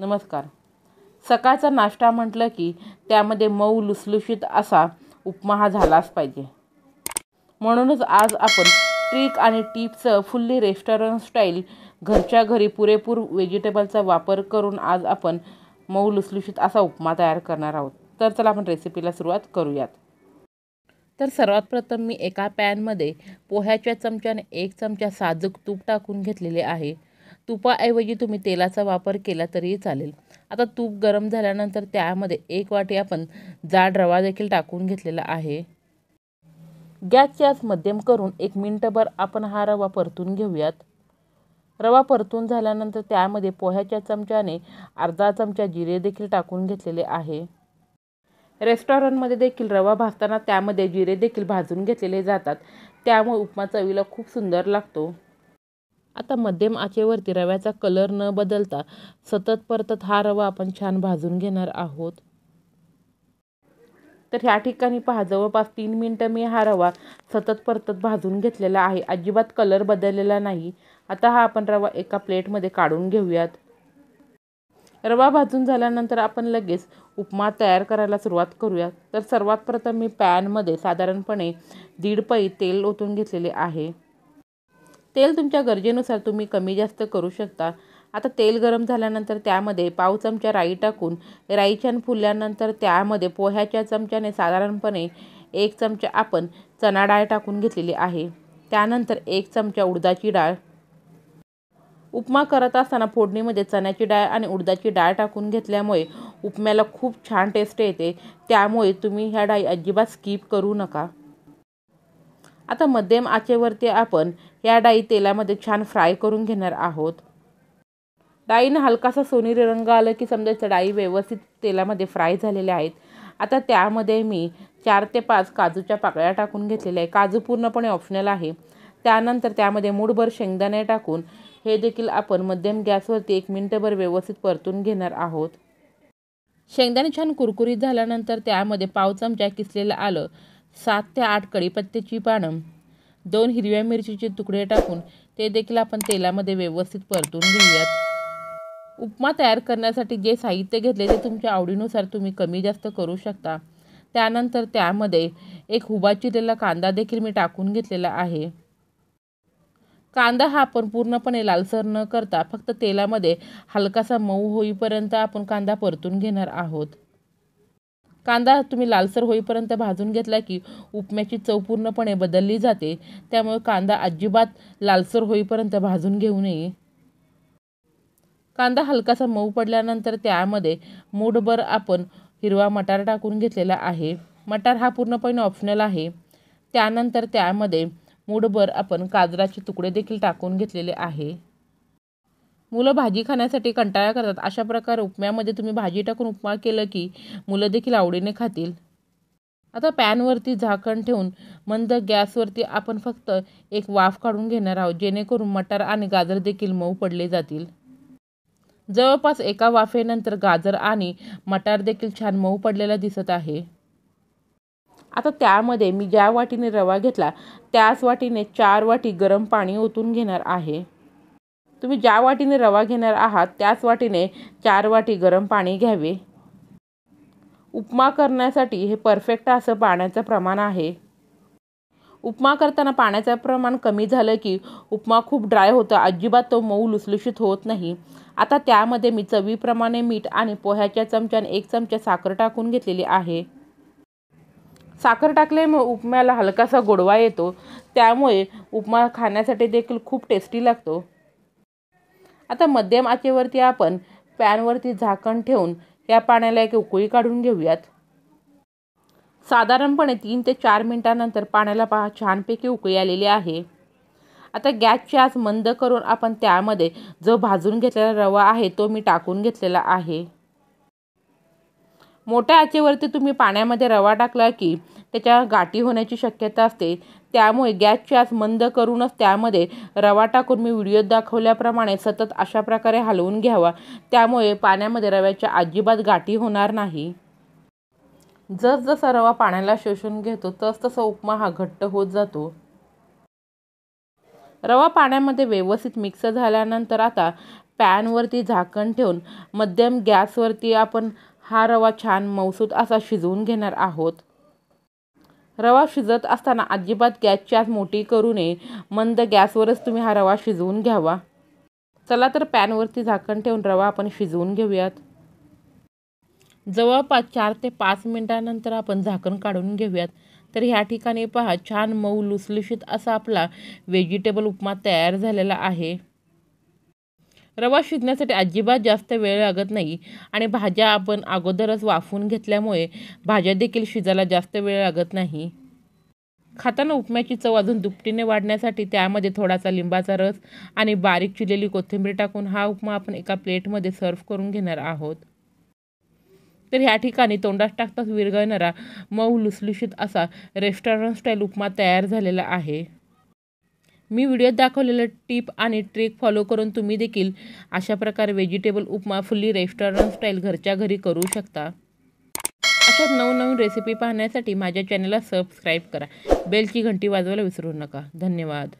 नमस्कार. सकाळचा नाश्ता म्हटलं की त्यामध्ये मऊ लुसलुशीत असा उपमा हा झालाच पाहिजे. म्हणूनच आज आपण ट्रिक आणि टिप्सचं फुल्ली रेस्टॉरंट स्टाईल घरच्या घरी पुरेपूर व्हेजिटेबलचा वापर करून आज आपण मऊ लुसलुशीत असा उपमा तयार करणार आहोत. तर चला आपण रेसिपीला सुरुवात करूयात. तर सर्वात प्रथम मी एका पॅनमध्ये पोह्याच्या चमच्याने 1 चमचा साजूक तूप टाकून घेतलेले आहे. तुपाऐवजी तुम्ही तेलाचा वापर केला तरीही चालेल. आता तूप गरम झाल्यानंतर त्यामध्ये 1 वाटी आपण जाड रवा देखील टाकून घेतलेला आहे. गॅसची आच मध्यम करून 1 मिनिटभर आपण हा रवा परतून घेऊयात. रवा परतून झाल्यानंतर त्यामध्ये पोह्याच्या चमच्याने अर्धा चमचा जिरे देखील टाकून घेतलेले आहे. रेस्टॉरंटमध्ये देखील रवा भाजताना त्यामध्ये जिरे देखील भाजून घेतलेले जातात, त्यामुळे उपमा चवीला खूप सुंदर लागतो. आता मध्यम आचेवरती रव्याचा कलर न बदलता सतत परतत हा रवा आपण छान भाजून घेणार आहोत. तर ह्या ठिकाणी पहा, जवळपास 3 मिनिटं मी हा रवा सतत परतत भाजून घेतलेला आहे. अजिबात कलर बदललेला नाही. आता हा आपण रवा एका प्लेटमध्ये काढून घेऊयात. रवा भाजून झाल्यानंतर आपण लगेच उपमा तयार करायला सुरुवात करूयात. तर सर्वात प्रथम मी पॅनमध्ये साधारणपणे 1.5 पई तेल ओतून घेतलेले आहे. तेल तुमच्या गरजेनुसार तुम्ही कमी जास्त करू शकता. आता तेल गरम झाल्यानंतर त्यामध्ये पाव चमचा राई टाकून राई छान फुलल्यानंतर त्यामध्ये पोह्याच्या चमच्याने साधारणपणे 1 चमचा आपण चणा डाळ टाकून घेतलेली आहे. त्यानंतर 1 चमचा उडदाची डाळ. उपमा करत असताना फोडणीमध्ये चण्याची डाळ आणि उडदाची डाळ टाकून घेतल्यामुळे उपम्याला खूप छान टेस्ट येते, त्यामुळे तुम्ही ह्या डाळी अजिबात स्किप करू नका. आता मध्यम आचेवरती आपण या डाळी तेलामध्ये छान फ्राय करून घेणार आहोत. डाळीनं हलकासा सोनेरी रंग आला की समजायचं डाळी व्यवस्थित तेलामध्ये फ्राय झालेल्या आहेत. आता त्यामध्ये मी 4 ते 5 काजूच्या पाकळ्या टाकून घेतलेल्या आहे. काजू पूर्णपणे ऑप्शनल आहे. त्यानंतर त्यामध्ये मूठभर शेंगदाणे टाकून हे देखील आपण मध्यम गॅसवरती 1 मिनिटभर व्यवस्थित परतून घेणार आहोत. शेंगदाणे छान कुरकुरीत झाल्यानंतर त्यामध्ये पाव चमचा किसलेलं आलं, 7 ते 8 कढीपत्त्याची पानं, 2 हिरव्या मिरचीचे तुकडे टाकून ते देखील आपण तेलामध्ये व्यवस्थित परतून घेऊयात. उपमा तयार करण्यासाठी जे साहित्य घेतले ते तुमच्या आवडीनुसार तुम्ही कमी जास्त करू शकता. त्यानंतर त्यामध्ये 1 उभा चिरलेला कांदा देखील मी टाकून घेतलेला आहे. कांदा हा आपण पूर्णपणे लालसर न करता फक्त तेलामध्ये हलकासा मऊ होईपर्यंत आपण कांदा परतून घेणार आहोत. कांदा तुम्ही लालसर होईपर्यंत भाजून घेतला की उपम्याची चव पूर्णपणे बदलली जाते, त्यामुळे कांदा अजिबात लालसर होईपर्यंत भाजून घेऊ नये. कांदा हलकासा मऊ पडल्यानंतर त्यामध्ये मूठभर आपण हिरवा मटार टाकून घेतलेला आहे. मटार हा पूर्णपणे ऑप्शनल आहे. त्यानंतर त्यामध्ये मूठभर आपण गाजराचे तुकडे देखील टाकून घेतलेले आहे. मुलं भाजी खाण्यासाठी कंटाळा करतात, अशा प्रकारे उपम्यामध्ये तुम्ही भाजी टाकून उपमा केलं की मुलं देखील आवडीने खातील. आता पॅनवरती झाकण ठेवून मंद गॅसवरती आपण फक्त एक वाफ काढून घेणार आहोत, जेणेकरून मटार आणि गाजर देखील मऊ पडले जातील. जवळपास एका वाफेनंतर गाजर आणि मटार देखील छान मऊ पडलेला दिसत आहे. आता त्यामध्ये मी ज्या वाटीने रवा घेतला त्याच वाटीने 4 वाटी गरम पाणी ओतून घेणार आहे. तुम्ही ज्या वाटीने रवा घेणार आहात त्याच वाटीने 4 वाटी गरम पाणी घ्यावे. उपमा करण्यासाठी हे परफेक्ट असं पाण्याचं प्रमाण आहे. उपमा करताना पाण्याचं प्रमाण कमी झालं की उपमा खूप ड्राय होतं, अजिबात तो मऊ लुसलुशीत होत नाही. आता त्यामध्ये मी चवीप्रमाणे मीठ आणि पोह्याच्या चमच्याने 1 चमचा साखर टाकून घेतलेली आहे. साखर टाकल्यामुळे उपम्याला हलकासा गोडवा येतो, त्यामुळे उपमा खाण्यासाठी देखील खूप टेस्टी लागतो. आता मध्यम आचेवरती आपण पॅनवरती झाकण ठेवून या पाण्याला एक उकळी काढून घेऊयात. साधारणपणे 3 ते 4 मिनिटांनंतर पाण्याला पहा छानपैकी उकळी आलेली आहे. आता गॅसची आच मंद करून आपण त्यामध्ये जो भाजून घेतलेला रवा आहे तो मी टाकून घेतलेला आहे. मोठ्या आचेवरती तुम्ही पाण्यामध्ये रवा टाकला की त्याच्या गाठी होण्याची शक्यता असते, त्यामुळे गॅसची आच मंद करूनच त्यामध्ये रवा टाकून मी व्हिडिओत दाखवल्याप्रमाणे सतत अशा प्रकारे हलवून घ्यावा, त्यामुळे पाण्यामध्ये रव्याच्या अजिबात गाठी होणार नाही. जसजसा रवा पाण्याला शोषून घेतो तसतसा उपमा हा घट्ट होत जातो. रवा पाण्यामध्ये व्यवस्थित मिक्स झाल्यानंतर आता पॅनवरती झाकण ठेवून मध्यम गॅसवरती आपण हा रवा छान मऊसूत असा शिजवून घेणार आहोत। रवा शिजत असताना अजिबात गॅसची आच मोठी करू नये, मंद गॅसवरच तुम्ही हा रवा शिजवून घ्यावा। चला तर पॅनवरती झाकण ठेवून रवा आपण शिजवून घेऊयात। जवळपास 4 ते 5 मिनिटांनंतर आपण झाकण काढून घेऊयात। तर ह्या ठिकाणी पहा, छान मऊ लुसलुशीत असा आपला व्हेजिटेबल उपमा तयार झालेला आहे। रवा शिजण्यासाठी अजिबात जास्त वेळ लागत नाही आणि भाज्या आपण अगोदरच वाफवून घेतल्यामुळे भाज्या देखील शिजायला जास्त वेळ लागत नाही। खाताना उपम्याची चव अजून दुपटीने वाढण्यासाठी त्यामध्ये थोडासा लिंबाचा रस आणि बारीक चिरलेली कोथिंबीर टाकून हा उपमा आपण एका प्लेटमध्ये सर्व्ह करून घेणार आहोत। तर ह्या ठिकाणी तोंडात टाकताच विरघळणारा मऊ लुसलुशीत असा रेस्टॉरंट स्टाईल उपमा तयार झालेला आहे। मी व्हिडिओत दाखवलेलं टिप आणि ट्रिक फॉलो करून तुम्ही देखील अशा प्रकारे व्हेजिटेबल उपमा फुल्ली रेस्टॉरंट स्टाईल घरच्या घरी करू शकता। अशाच नवनवीन रेसिपी पाहण्यासाठी माझ्या चॅनलला सबस्क्राईब करा, बेलची घंटी वाजवायला विसरू नका। धन्यवाद।